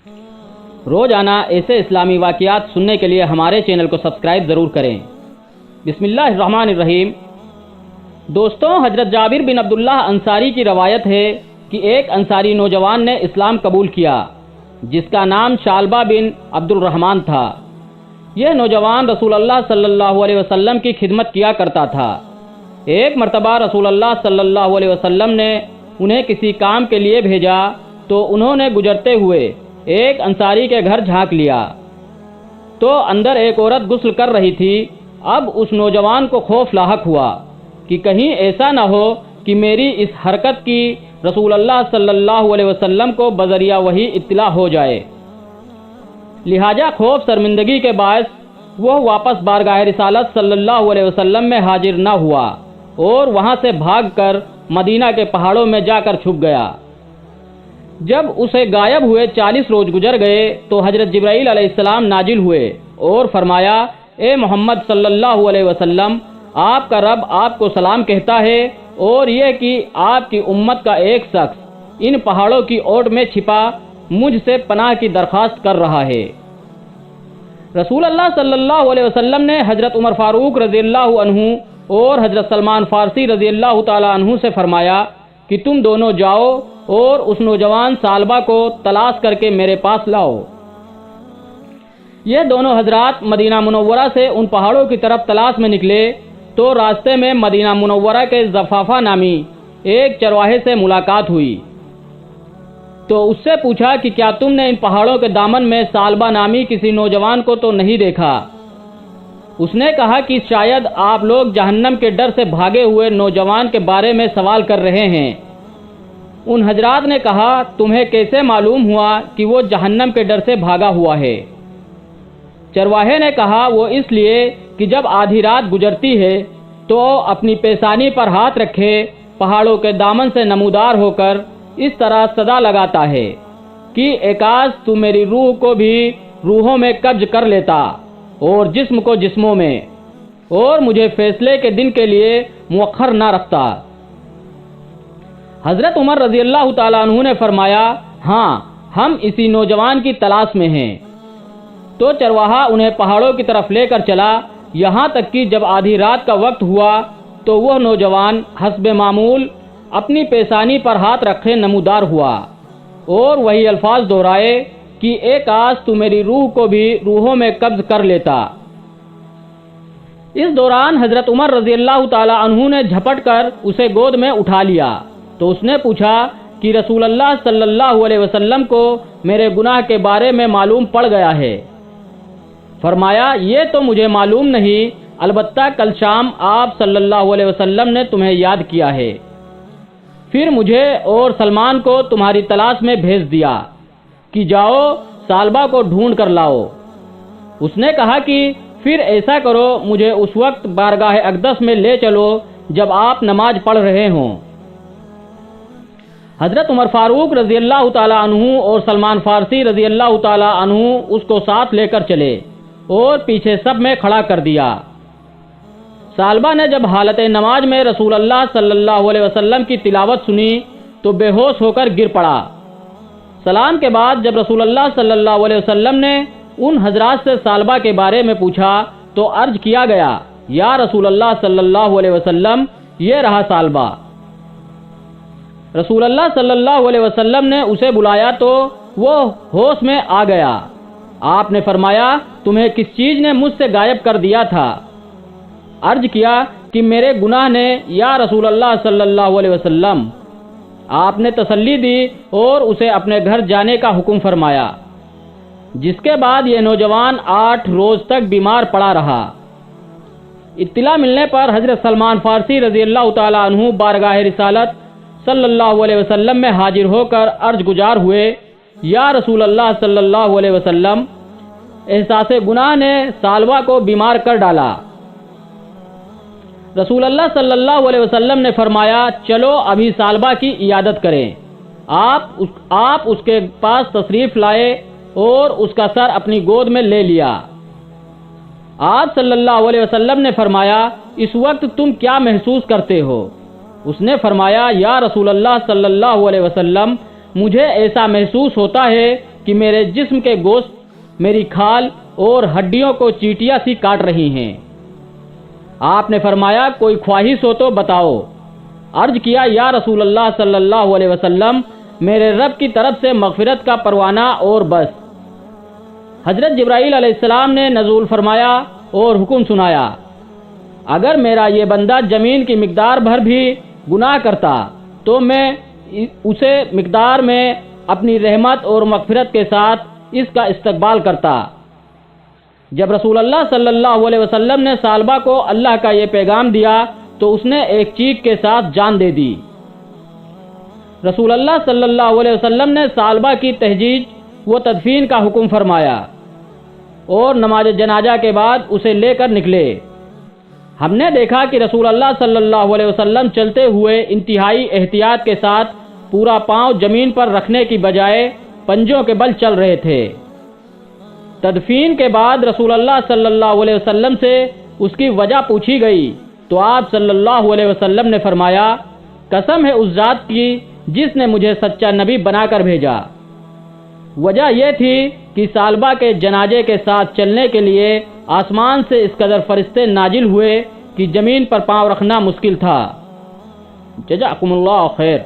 روزانہ ایسے اسلامی واقعات سننے کے لیے ہمارے چینل کو سبسکرائب ضرور کریں۔ بسم اللہ الرحمن الرحیم۔ دوستوں، حضرت جابر بن عبداللہ انصاری کی روایت ہے کہ ایک انصاری نوجوان نے اسلام قبول کیا جس کا نام شالبہ بن عبد الرحمن تھا۔ یہ نوجوان رسول اللہ صلی اللہ علیہ وسلم کی خدمت کیا کرتا تھا۔ ایک مرتبہ رسول اللہ صلی اللہ علیہ وسلم نے انہیں کسی کام کے لیے بھیجا تو انہوں نے گزرتے ہوئے ایک انصاری کے گھر جھانک لیا تو اندر ایک عورت غسل کر رہی تھی۔ اب اس نوجوان کو خوف لاحق ہوا کہ کہیں ایسا نہ ہو کہ میری اس حرکت کی رسول اللہ صلی اللہ علیہ وسلم کو بذریعہ وحی اطلاع ہو جائے، لہٰذا خوف شرمندگی کے باعث وہ واپس بارگاہ رسالت صلی اللہ علیہ وسلم میں حاضر نہ ہوا اور وہاں سے بھاگ کر مدینہ کے پہاڑوں میں جا کر چھپ گیا۔ جب اسے غائب ہوئے 40 روز گزر گئے تو حضرت جبرائیل علیہ السلام نازل ہوئے اور فرمایا، اے محمد صلی اللہ علیہ وسلم، آپ کا رب آپ کو سلام کہتا ہے اور یہ کہ آپ کی امت کا ایک شخص ان پہاڑوں کی اوٹ میں چھپا مجھ سے پناہ کی درخواست کر رہا ہے۔ رسول اللہ صلی اللہ علیہ وسلم نے حضرت عمر فاروق رضی اللہ عنہ اور حضرت سلمان فارسی رضی اللہ تعالی عنہ سے فرمایا کہ تم دونوں جاؤ اور اس نوجوان سالبہ کو تلاش کر کے میرے پاس لاؤ۔ یہ دونوں حضرات مدینہ منورہ سے ان پہاڑوں کی طرف تلاش میں نکلے تو راستے میں مدینہ منورہ کے زفافہ نامی ایک چرواہے سے ملاقات ہوئی تو اس سے پوچھا کہ کیا تم نے ان پہاڑوں کے دامن میں سالبہ نامی کسی نوجوان کو تو نہیں دیکھا؟ اس نے کہا کہ شاید آپ لوگ جہنم کے ڈر سے بھاگے ہوئے نوجوان کے بارے میں سوال کر رہے ہیں۔ ان حضرات نے کہا، تمہیں کیسے معلوم ہوا کہ وہ جہنم کے ڈر سے بھاگا ہوا ہے؟ چرواہے نے کہا، وہ اس لیے کہ جب آدھی رات گزرتی ہے تو اپنی پیشانی پر ہاتھ رکھے پہاڑوں کے دامن سے نمودار ہو کر اس طرح صدا لگاتا ہے کہ اے کاش تو میری روح کو بھی روحوں میں قبض کر لیتا اور جسم کو جسموں میں، اور مجھے فیصلے کے دن کے لیے مؤخر نہ رکھتا۔ حضرت عمر رضی اللہ تعالیٰ عنہ نے فرمایا، ہاں ہم اسی نوجوان کی تلاش میں ہیں۔ تو چرواہا انہیں پہاڑوں کی طرف لے کر چلا، یہاں تک کہ جب آدھی رات کا وقت ہوا تو وہ نوجوان حسب معمول اپنی پیشانی پر ہاتھ رکھے نمودار ہوا اور وہی الفاظ دہرائے کہ اے کاش تو میری روح کو بھی روحوں میں قبض کر لیتا۔ اس دوران حضرت عمر رضی اللہ تعالی عنہ نے جھپٹ کر اسے گود میں اٹھا لیا تو اس نے پوچھا کہ رسول اللہ صلی اللہ علیہ وسلم کو میرے گناہ کے بارے میں معلوم پڑ گیا ہے؟ فرمایا، یہ تو مجھے معلوم نہیں، البتہ کل شام آپ صلی اللہ علیہ وسلم نے تمہیں یاد کیا ہے، پھر مجھے اور سلمان کو تمہاری تلاش میں بھیج دیا کہ جاؤ سالبہ کو ڈھونڈ کر لاؤ۔ اس نے کہا کہ پھر ایسا کرو، مجھے اس وقت بارگاہ اقدس میں لے چلو جب آپ نماز پڑھ رہے ہوں۔ حضرت عمر فاروق رضی اللہ تعالی عنہ اور سلمان فارسی رضی اللہ تعالی عنہ اس کو ساتھ لے کر چلے اور پیچھے سب میں کھڑا کر دیا۔ سالبہ نے جب حالت نماز میں رسول اللہ صلی اللہ علیہ وسلم کی تلاوت سنی تو بے ہوش ہو کر گر پڑا۔ سلام کے بعد جب رسول اللہ صلی اللہ علیہ وسلم نے ان حضرات سے سالبہ کے بارے میں پوچھا تو عرض کیا گیا، یا رسول اللہ صلی اللہ علیہ وسلم، یہ رہا سالبہ۔ رسول اللہ صلی اللہ علیہ وسلم نے اسے بلایا تو وہ ہوش میں آ گیا۔ آپ نے فرمایا، تمہیں کس چیز نے مجھ سے غائب کر دیا تھا؟ عرض کیا کہ میرے گناہ نے یا رسول اللہ صلی اللہ علیہ وسلم۔ آپ نے تسلی دی اور اسے اپنے گھر جانے کا حکم فرمایا، جس کے بعد یہ نوجوان 8 روز تک بیمار پڑا رہا۔ اطلاع ملنے پر حضرت سلمان فارسی رضی اللہ تعالی عنہ بارگاہ رسالت صلی اللہ علیہ وسلم میں حاضر ہو کر عرض گزار ہوئے، یا رسول اللہ صلی اللہ علیہ وسلم، احساس گناہ نے سالبہ کو بیمار کر ڈالا۔ رسول اللہ صلی اللہ علیہ وسلم نے فرمایا، چلو ابھی سالبہ کی عیادت کریں۔ آپ اس کے پاس تشریف لائے اور اس کا سر اپنی گود میں لے لیا۔ آپ صلی اللہ علیہ وسلم نے فرمایا، اس وقت تم کیا محسوس کرتے ہو؟ اس نے فرمایا، یا رسول اللہ صلی اللہ علیہ وسلم، مجھے ایسا محسوس ہوتا ہے کہ میرے جسم کے گوشت میری کھال اور ہڈیوں کو چیٹیاں سی کاٹ رہی ہیں۔ آپ نے فرمایا کوئی خواہش ہو تو بتاؤ۔ عرض کیا یا رسول اللہ صلی اللہ علیہ وسلم میرے رب کی طرف سے مغفرت کا پروانہ اور بس۔ حضرت جبرائیل علیہ السلام نے نزول فرمایا اور حکم سنایا، اگر میرا یہ بندہ زمین کی مقدار بھر بھی گناہ کرتا تو میں اسے مقدار میں اپنی رحمت اور مغفرت کے ساتھ اس کا استقبال کرتا۔ جب رسول اللہ صلی اللہ علیہ وسلم نے ثعلبہ کو اللہ کا یہ پیغام دیا تو اس نے ایک چیخ کے ساتھ جان دے دی۔ رسول اللہ صلی اللہ علیہ وسلم نے ثعلبہ کی تہجیج و تدفین کا حکم فرمایا اور نماز جنازہ کے بعد اسے لے کر نکلے۔ ہم نے دیکھا کہ رسول اللہ صلی اللہ علیہ وسلم چلتے ہوئے انتہائی احتیاط کے ساتھ پورا پاؤں زمین پر رکھنے کی بجائے پنجوں کے بل چل رہے تھے۔ تدفین کے بعد رسول اللہ صلی اللہ علیہ وسلم سے اس کی وجہ پوچھی گئی تو آپ صلی اللہ علیہ وسلم نے فرمایا، قسم ہے اس ذات کی جس نے مجھے سچا نبی بنا کر بھیجا۔ وجہ یہ تھی کہ ثعلبہ کے جنازے کے ساتھ چلنے کے لیے آسمان سے اس قدر فرشتے نازل ہوئے کہ زمین پر پاؤں رکھنا مشکل تھا۔ جزاکم اللہ خیر۔